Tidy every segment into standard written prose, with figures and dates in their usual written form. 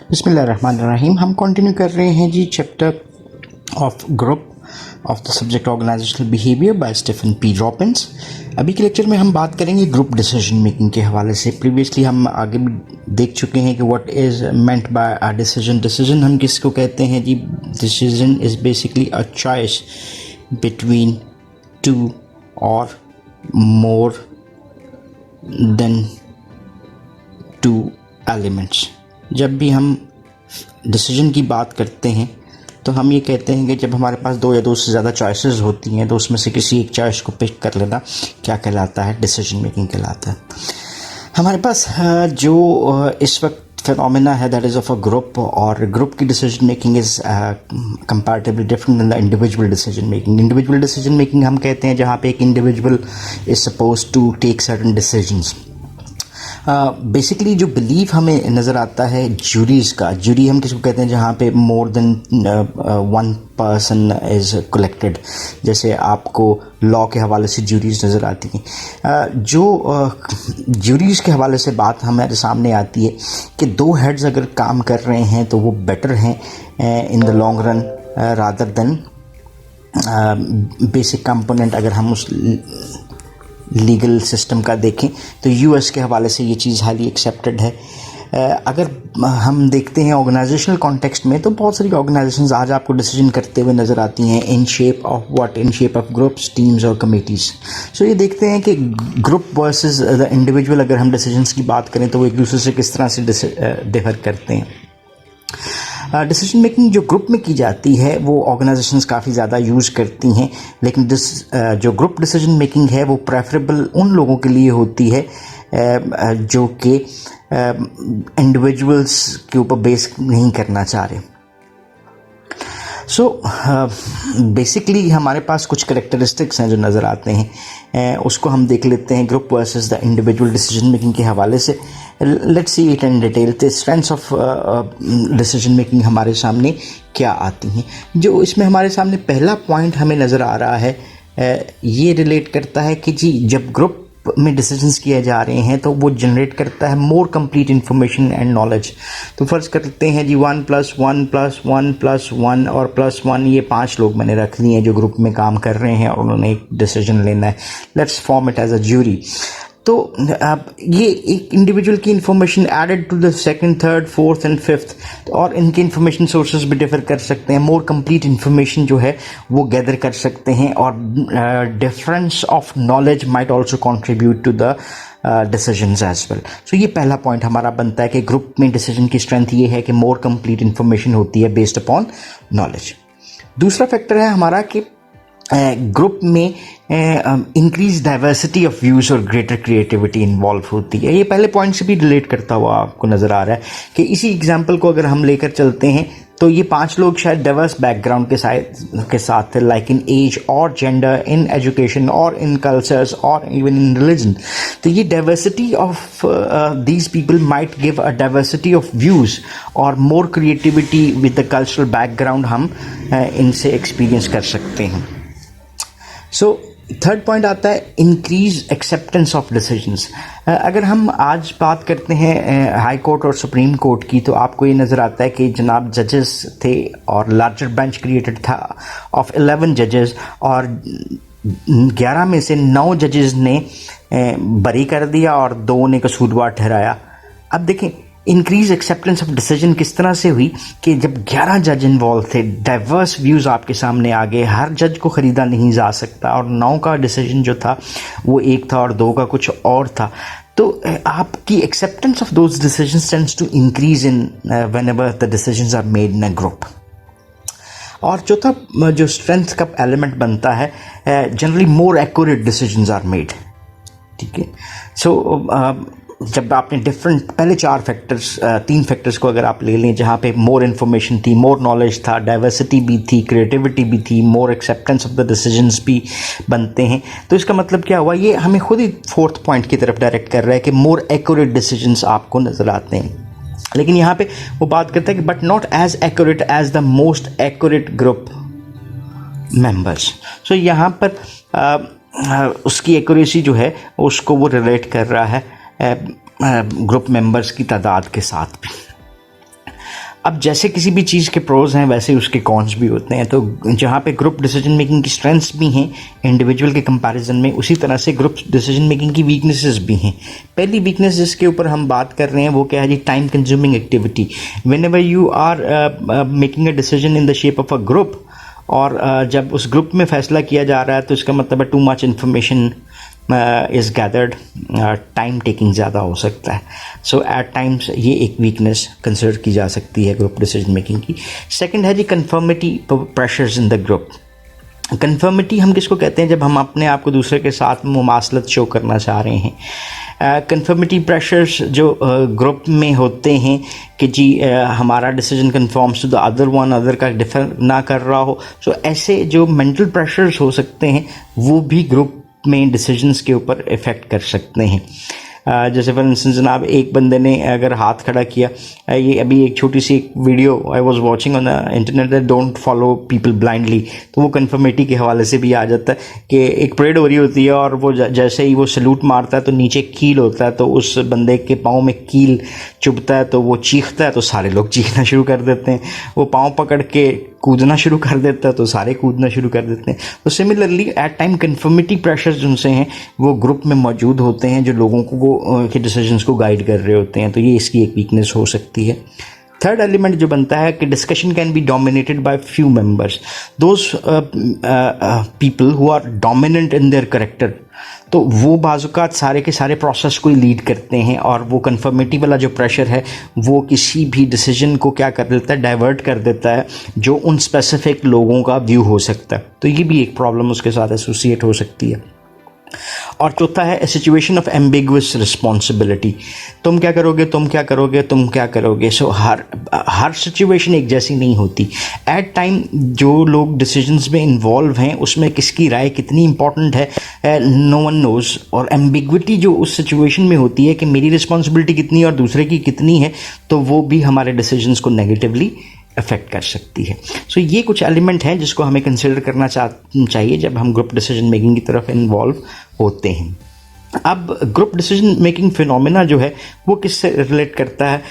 बिस्मिल्लाहिर्रहमानिर्रहीम। हम कंटिन्यू कर रहे हैं जी chapter of group of the subject organizational behaviour by Stephen P Robbins. अभी के लेक्चर में हम बात करेंगे ग्रुप डिसीजन मेकिंग के हवाले से। प्रीवियसली हम आगे भी देख चुके हैं कि what is meant by a decision. Decision हम किसको कहते हैं जी? Decision is basically a choice between two और मोर देन टू एलिमेंट्स। जब भी हम डिसीजन की बात करते हैं तो हम ये कहते हैं कि जब हमारे पास दो या दो से ज़्यादा चॉइसेस होती हैं तो उसमें से किसी एक चॉइस को पिक कर लेना क्या कहलाता है? डिसीजन मेकिंग कहलाता है। हमारे पास जो इस वक्त फिनोमेना है that is of a group, और ग्रुप की decision making is comparatively different than the individual decision making. Individual decision making हम कहते हैं जहाँ पे एक individual is suppose to take certain decisions. Basically जो बिलीव हमें नज़र आता है जूरीज़ का, जूरी हम किसको कहते हैं जहाँ पे more than one person is collected. जैसे आपको लॉ के हवाले से जूरीज़ नज़र आती हैं। जो जूरीज़ के हवाले से बात हमारे सामने आती है कि दो हेड्स अगर काम कर रहे हैं तो वो बेटर हैं in the long run rather than basic component. अगर हम उस लीगल सिस्टम का देखें तो यूएस के हवाले से ये चीज़ हाईली एक्सेप्टेड है। अगर हम देखते हैं ऑर्गेनाइजेशनल कॉन्टेक्स्ट में तो बहुत सारी ऑर्गेनाइजेशंस आज आपको डिसीजन करते हुए नज़र आती हैं in shape of what? In shape of groups, teams और कमेटीज़। सो ये देखते हैं कि ग्रुप वर्सेस द इंडिविजुअल अगर हम डिसीजंस की बात करें तो वो एक दूसरे से किस तरह से डिफर करते हैं। डिसीजन मेकिंग जो ग्रुप में की जाती है वो ऑर्गेनाइजेशंस काफ़ी ज़्यादा यूज़ करती हैं, लेकिन जो ग्रुप डिसीजन मेकिंग है वो प्रेफरेबल उन लोगों के लिए होती है जो कि इंडिविजुअल्स के ऊपर बेस नहीं करना चाह रहे। सो बेसिकली हमारे पास कुछ करेक्टरिस्टिक्स हैं जो नज़र आते हैं, उसको हम देख लेते हैं group versus the individual decision making के हवाले से। Let's see it in detail. The strengths of decision making हमारे सामने क्या आती हैं। जो इसमें हमारे सामने पहला पॉइंट हमें नज़र आ रहा है ये रिलेट करता है कि जी जब ग्रुप में डिसीजंस किए जा रहे हैं तो वो जनरेट करता है more complete information and knowledge. तो फ़र्ज़ करते हैं जी 1 + 1 + 1 + 1 और +1 ये 5 लोग मैंने रख लिए हैं जो ग्रुप में काम कर रहे हैं और उन्होंने एक डिसीजन लेना है। Let's form it as a jury. तो अब ये एक इंडिविजुअल की information added to the second, third, fourth and fifth, और इनके इन्फॉर्मेशन सोर्सेज भी डिफर कर सकते हैं। मोर कंप्लीट इन्फॉर्मेशन जो है वो गैदर कर सकते हैं, और difference of knowledge might also contribute to the decisions as well. So ये पहला पॉइंट हमारा बनता है कि ग्रुप में डिसीजन की स्ट्रेंथ ये है कि मोर कंप्लीट इन्फॉर्मेशन होती है बेस्ड अपॉन नॉलेज। दूसरा फैक्टर है हमारा कि ग्रुप में इंक्रीज डाइवर्सिटी ऑफ व्यूज़ और ग्रेटर क्रिएटिविटी इन्वॉल्व होती है। ये पहले पॉइंट से भी रिलेट करता हुआ आपको नज़र आ रहा है कि इसी एग्जांपल को अगर हम लेकर चलते हैं तो ये 5 लोग शायद डाइवर्स बैकग्राउंड के साथ थे, लाइक इन एज और जेंडर, इन एजुकेशन और इन कल्चर्स और इवन इन रिलीजन। तो ये diversity of these people might give a diversity of views और more creativity with the cultural background हम इनसे एक्सपीरियंस कर सकते हैं। सो थर्ड पॉइंट आता है इंक्रीज एक्सेप्टेंस ऑफ डिसीजंस। अगर हम आज बात करते हैं हाई कोर्ट और सुप्रीम कोर्ट की तो आपको ये नज़र आता है कि जनाब जजेस थे और लार्जर बेंच क्रिएटेड था ऑफ 11 जजेस, और 11 में से 9 जजेस ने बरी कर दिया और 2 ने कसूरवार ठहराया। अब देखें इंक्रीज एक्सेप्टेंस ऑफ डिसीजन किस तरह से हुई कि जब 11 जज इन्वॉल्व थे, डाइवर्स व्यूज़ आपके सामने आ गए, हर जज को ख़रीदा नहीं जा सकता, और 9 का डिसीजन जो था वो एक था और 2 का कुछ और था। तो आपकी acceptance of those decisions tends to increase in whenever the decisions are made in a group. और चौथा जो स्ट्रेंथ का एलिमेंट बनता है, generally more accurate decisions are made. ठीक है। सो जब आपने डिफरेंट पहले 3 फैक्टर्स को अगर आप ले लें जहाँ पे मोर इन्फॉर्मेशन थी, मोर नॉलेज था, डाइवर्सिटी भी थी, क्रिएटिविटी भी थी, मोर एक्सेप्टेंस ऑफ द डिसीजंस भी बनते हैं, तो इसका मतलब क्या हुआ? ये हमें खुद ही फोर्थ पॉइंट की तरफ डायरेक्ट कर रहा है कि मोर एक्यूरेट डिसीजंस आपको नज़र आते हैं। लेकिन यहाँ पे वो बात करता है कि but not as accurate as the most accurate group members. So यहाँ पर उसकी एक्यूरेसी जो है उसको वो रिलेट कर रहा है ग्रुप मेंबर्स की तादाद के साथ भी। अब जैसे किसी भी चीज़ के प्रोज हैं वैसे उसके कॉन्स भी होते हैं। तो जहाँ पे ग्रुप डिसीजन मेकिंग की स्ट्रेंथ्स भी हैं इंडिविजुअल के कंपैरिजन में, उसी तरह से ग्रुप डिसीजन मेकिंग की वीकनेसेस भी हैं। पहली वीकनेस जिसके ऊपर हम बात कर रहे हैं वो क्या है जी, time consuming activity. Whenever you are making a decision in the shape of a group, और जब उस ग्रुप में फैसला किया जा रहा है तो इसका मतलब है too much information is gathered, time taking ज़्यादा हो सकता है। सो एट टाइम्स ये एक वीकनेस कंसिडर की जा सकती है ग्रुप डिसीजन मेकिंग की। सेकंड है जी conformity pressures in the group. Conformity हम किसको कहते हैं, जब हम अपने आप को दूसरे के साथ मुमासलत शो करना चाह रहे हैं। कन्फर्मिटी प्रेशर्स जो ग्रुप में होते हैं कि जी हमारा decision conforms to the other one, other का डिफर ना कर रहा हो। सो ऐसे जो मेंटल प्रेशर्स हो सकते हैं वो भी ग्रुप में डिसीजंस के ऊपर इफ़ेक्ट कर सकते हैं। जैसे फॉर इंस्टेंस जनाब एक बंदे ने अगर हाथ खड़ा किया, ये अभी एक छोटी सी एक video I was watching on the internet that don't follow people blindly, तो वो कन्फर्मिटी के हवाले से भी आ जाता है कि एक परेड हो रही होती है और वो जैसे ही वो सल्यूट मारता है तो नीचे कील होता है, तो उस बंदे के पाँव में कील चुभता है तो वो चीखता है तो सारे लोग चीखना शुरू कर देते हैं। वो पाँव पकड़ के कूदना शुरू कर देता है तो सारे कूदना शुरू कर देते हैं। तो similarly at time conformity pressures जिनसे हैं वो ग्रुप में मौजूद होते हैं, जो लोगों को के डिसीजंस को गाइड कर रहे होते हैं। तो ये इसकी एक वीकनेस हो सकती है। थर्ड एलिमेंट जो बनता है कि discussion can be dominated by few members, those people who are dominant in their character. तो वो बाज़-औक़ात सारे के सारे प्रोसेस को ही लीड करते हैं, और वो कन्फर्मिटी वाला जो प्रेशर है वो किसी भी डिसीजन को क्या कर देता है, डाइवर्ट कर देता है जो उन स्पेसिफिक लोगों का व्यू हो सकता है। तो ये भी एक प्रॉब्लम उसके साथ एसोसिएट हो सकती है। और चौथा है सिचुएशन ऑफ एम्बिगुअस रिस्पॉन्सिबिलिटी। तुम क्या करोगे, तुम क्या करोगे, तुम क्या करोगे। सो हर सिचुएशन एक जैसी नहीं होती। एट टाइम जो लोग डिसीजंस में इन्वॉल्व हैं उसमें किसकी राय कितनी इंपॉर्टेंट है, नो वन नोज़। और एम्बिग्विटी जो उस सिचुएशन में होती है कि मेरी रिस्पॉन्सिबिलिटी कितनी और दूसरे की कितनी है, तो वो भी हमारे डिसीजंस को नेगेटिवली अफेक्ट कर सकती है। सो ये कुछ एलिमेंट हैं जिसको हमें कंसिडर करना चाहिए जब हम ग्रुप डिसीजन मेकिंग की तरफ इन्वॉल्व होते हैं। अब ग्रुप डिसीजन मेकिंग फिनोमेना जो है वो किससे रिलेट करता है,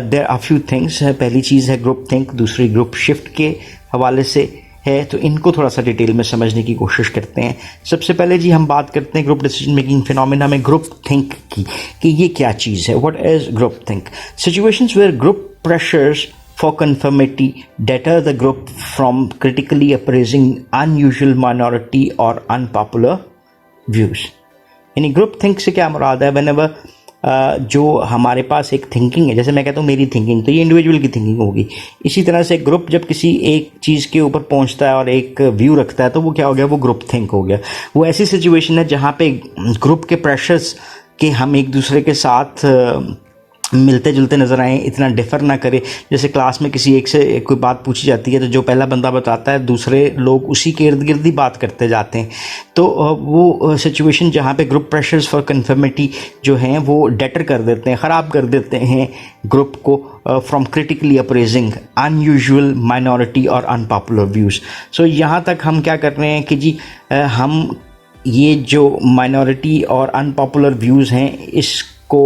देयर आर फ्यू थिंग्स। पहली चीज़ है ग्रुप थिंक, दूसरी ग्रुप शिफ्ट के हवाले से है, तो इनको थोड़ा सा डिटेल में समझने की कोशिश करते हैं। सबसे पहले जी हम बात करते हैं ग्रुप डिसीजन मेकिंग फिनोमेना में ग्रुप थिंक की कि ये क्या चीज़ है। What is groupthink? Situations where group pressures for conformity deter the group from critically appraising unusual minority or unpopular views। यानी ग्रुप थिंक से क्या मुराद है, whenever जो हमारे पास एक थिंकिंग है, जैसे मैं कहता हूँ मेरी थिंकिंग, तो ये इंडिविजुअल की थिंकिंग होगी। इसी तरह से ग्रुप जब किसी एक चीज़ के ऊपर पहुँचता है और एक व्यू रखता है तो वो क्या हो गया, वो ग्रुप थिंक हो गया। वो ऐसी सिचुएशन है जहाँ पे ग्रुप के प्रेशर्स के हम एक दूसरे के साथ मिलते जुलते नज़र आए, इतना डिफ़र ना करे। जैसे क्लास में किसी एक से कोई बात पूछी जाती है तो जो पहला बंदा बताता है दूसरे लोग उसी के इर्द गिर्द ही बात करते जाते हैं। तो वो सिचुएशन जहाँ पे ग्रुप प्रेशर्स फॉर कन्फर्मिटी जो हैं वो डेटर कर देते हैं, ख़राब कर देते हैं ग्रुप को from critically appraising unusual minority और अनपॉपुलर व्यूज़। सो यहाँ तक हम क्या कर रहे हैं कि जी हम ये जो माइनॉरिटी और अनपॉपुलर व्यूज़ हैं इसको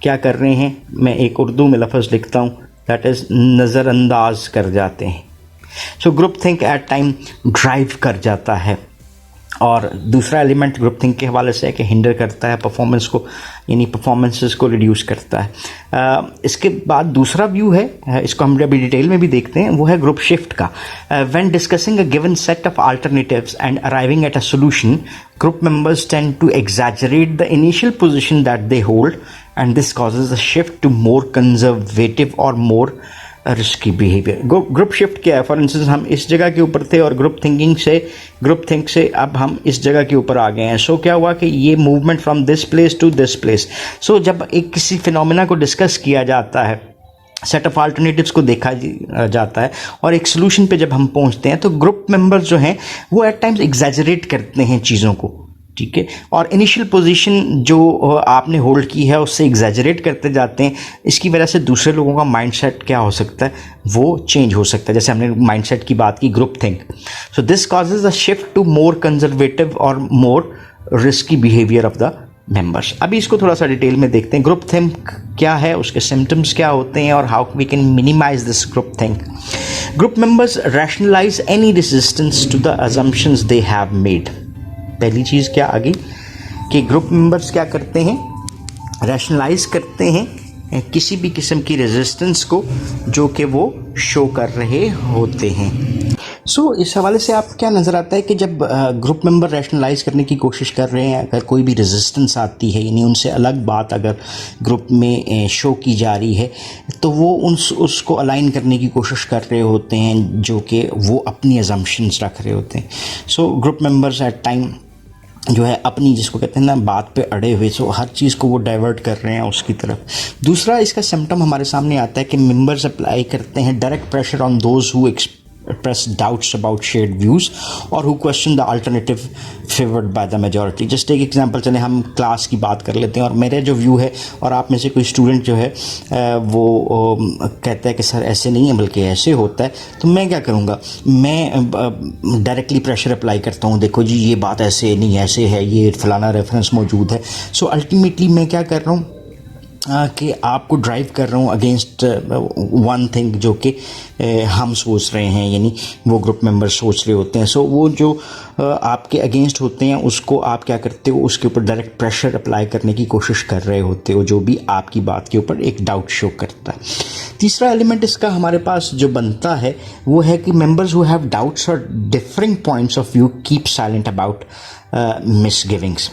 क्या कर रहे हैं, मैं एक उर्दू में लफ्ज़ लिखता हूँ, दैट इज़ नज़रअंदाज कर जाते हैं। So groupthink at time drive कर जाता है। और दूसरा एलिमेंट ग्रुप थिंक के हवाले से है कि हिंडर करता है परफॉर्मेंस को, यानी परफॉर्मेंसेस को रिड्यूस करता है। इसके बाद दूसरा व्यू है, इसको हम अभी डिटेल में भी देखते हैं, वो है ग्रुप शिफ्ट का। When discussing a given set of alternatives and arriving at a solution, group members tend to exaggerate the initial position that they hold and this causes a shift to more conservative or more risky behavior। Group shift क्या है? For instance हम इस जगह के ऊपर थे और group think से अब हम इस जगह के ऊपर आ गए हैं। सो क्या हुआ कि ये movement from this place to this place. So जब एक किसी फिनोमेना को डिस्कस किया जाता है, सेट ऑफ अल्टरनेटिव्स को देखा जाता है और एक सोल्यूशन पे जब हम पहुंचते हैं तो ग्रुप मेंबर्स जो हैं वो एट टाइम्स एग्जैजरेट करते हैं चीज़ों को, ठीक है, और इनिशियल पोजीशन जो आपने होल्ड की है उससे एग्जैजरेट करते जाते हैं। इसकी वजह से दूसरे लोगों का माइंडसेट क्या हो सकता है, वो चेंज हो सकता है। जैसे हमने माइंडसेट की बात की, groupthink. So this causes a shift to more conservative और more risky behaviour of the members. अभी इसको थोड़ा सा डिटेल में देखते हैं। ग्रुप थिंक क्या है, उसके सिम्टम्स क्या होते हैं और how we can minimize this groupthink. Group members rationalize any resistance to the assumptions they have made. पहली चीज़ क्या आ गई कि ग्रुप मेंबर्स क्या करते हैं, रैशनलाइज करते हैं किसी भी किस्म की रेजिस्टेंस को जो कि वो शो कर रहे होते हैं। सो इस हवाले से आप क्या नज़र आता है कि जब ग्रुप मेंबर रैशनलाइज करने की कोशिश कर रहे हैं, अगर कोई भी रेजिस्टेंस आती है, यानी उनसे अलग बात अगर ग्रुप में शो की जा रही है, तो वो उसको अलाइन करने की कोशिश कर रहे होते हैं जो कि वो अपनी अजम्पशंस रख रहे होते हैं। So group members at time जो है अपनी, जिसको कहते हैं ना, बात पे अड़े हुए, सो हर चीज़ को वो डाइवर्ट कर रहे हैं उसकी तरफ। दूसरा इसका सिम्टम हमारे सामने आता है कि मेंबर्स अप्लाई करते हैं direct pressure on those who express doubts about shared views or who question the alternative favored by the majority. Just एक एग्जांपल, चले हम क्लास की बात कर लेते हैं और मेरा जो व्यू है और आप में से कोई स्टूडेंट जो है वो कहता है कि सर ऐसे नहीं है बल्कि ऐसे होता है, तो मैं क्या करूँगा, मैं डायरेक्टली प्रेशर अप्लाई करता हूँ, देखो जी ये बात ऐसे नहीं, ऐसे है, ये फलाना रेफरेंस मौजूद है। सो अल्टीमेटली मैं क्या कर रहा हूँ कि आपको ड्राइव कर रहा हूँ अगेंस्ट वन थिंग जो कि हम सोच रहे हैं, यानी वो ग्रुप मेंबर सोच रहे होते हैं। सो वो जो आपके अगेंस्ट होते हैं उसको आप क्या करते हो, उसके ऊपर डायरेक्ट प्रेशर अप्लाई करने की कोशिश कर रहे होते हो, जो भी आपकी बात के ऊपर एक डाउट शो करता है। तीसरा एलिमेंट इसका हमारे पास जो बनता है वो है कि मेंबर्स हु हैव डाउट्स और differing points of view keep silent about misgivings.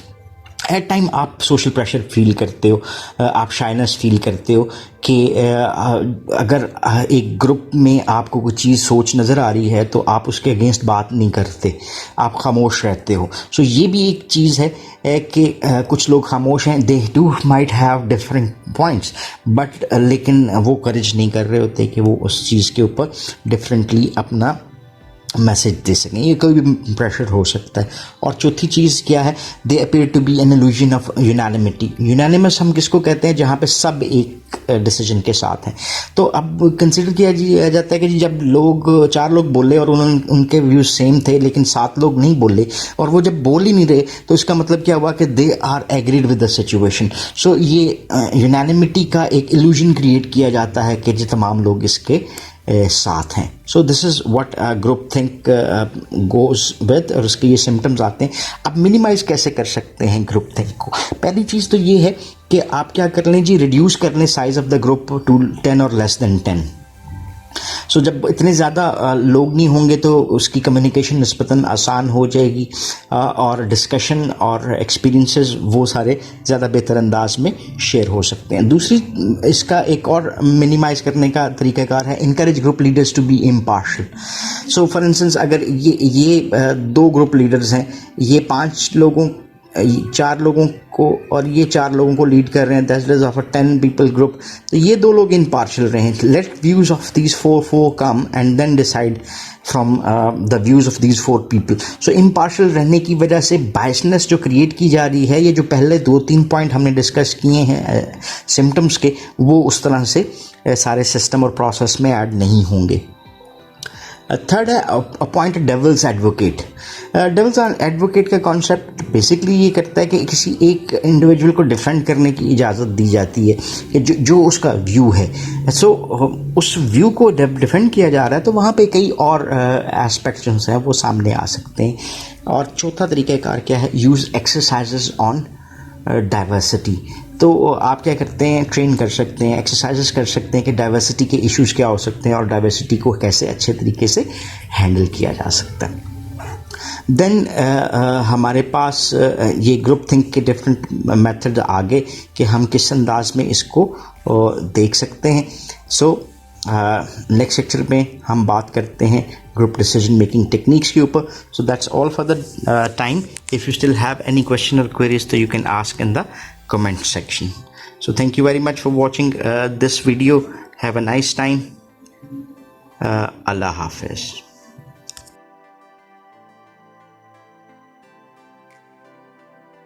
At time आप सोशल प्रेशर फील करते हो, आप शाइनेस फील करते हो कि अगर एक ग्रुप में आपको कोई चीज़ सोच नज़र आ रही है तो आप उसके अगेंस्ट बात नहीं करते, आप खामोश रहते हो। सो ये भी एक चीज़ है कि कुछ लोग खामोश हैं, they do might have different points, but लेकिन वो करेज नहीं कर रहे होते कि वो उस चीज़ के ऊपर डिफरेंटली अपना मैसेज दे सकें। ये कोई भी प्रेशर हो सकता है। और चौथी चीज़ क्या है, they appear to be an illusion of unanimity. Unanimous हम किसको कहते हैं, जहाँ पे सब एक डिसीजन के साथ हैं। तो अब कंसिडर किया जाता है कि जब चार लोग बोले और उनके व्यूज सेम थे लेकिन 7 लोग नहीं बोले, और वो जब बोल ही नहीं रहे, तो इसका मतलब क्या हुआ कि they are agreed with the situation. So ये यूनानिमिटी का एक इल्यूजन क्रिएट किया जाता है कि जो तमाम लोग इसके साथ हैं। So this is what group think goes with, और उसके ये सिम्टम्स आते हैं। अब मिनिमाइज कैसे कर सकते हैं ग्रुप थिंक को? पहली चीज़ तो ये है कि आप क्या कर लें जी, रिड्यूस कर लें size of the group to 10 और लेस देन 10। सो जब इतने ज़्यादा लोग नहीं होंगे तो उसकी कम्युनिकेशन निस्बतन आसान हो जाएगी और डिस्कशन और एक्सपीरियंसेस वो सारे ज़्यादा बेहतर अंदाज में शेयर हो सकते हैं। दूसरी इसका एक और मिनिमाइज़ करने का तरीक़ाकार है, encourage group leaders to be impartial. So for instance अगर ये 2 ग्रुप लीडर्स हैं, ये 4 लोगों को और ये 4 लोगों को लीड कर रहे हैं, that is of a 10 people group, तो ये 2 लोग इम्पार्शियल रहें। Let views of these 4 come and then decide from the views of these 4 people. So impartial रहने की वजह से बायसनेस जो क्रिएट की जा रही है, ये जो पहले 2-3 पॉइंट हमने डिस्कस किए हैं सिम्टम्स के, वो उस तरह से सारे सिस्टम और प्रोसेस में ऐड नहीं होंगे। थर्ड है appoint devil's advocate. Devil's advocate का कॉन्सेप्ट बेसिकली ये करता है कि किसी एक इंडिविजुअल को डिफेंड करने की इजाज़त दी जाती है कि जो उसका व्यू है। सो उस व्यू को डिफेंड किया जा रहा है तो वहाँ पे कई और एस्पेक्ट्स जो हैं वो सामने आ सकते हैं। और चौथा तरीक़ाकार क्या है, यूज़ एक्सरसाइजेस ऑन डाइवर्सिटी। तो आप क्या करते हैं, ट्रेन कर सकते हैं, एक्सरसाइजेस कर सकते हैं कि डाइवर्सिटी के इश्यूज़ क्या हो सकते हैं और डाइवर्सिटी को कैसे अच्छे तरीके से हैंडल किया जा सकता है। देन हमारे पास ये ग्रुप थिंक के डिफरेंट मेथड आगे कि हम किस अंदाज में इसको देख सकते हैं। सो नेक्स्ट लेक्चर में हम बात करते हैं ग्रुप डिसीजन मेकिंग टेक्निक्स के ऊपर। So that's all for the time. If you still have any question और क्वेरीज तो you can ask in the comment section. So thank you very much for watching this video. Have a nice time. Allah Hafiz.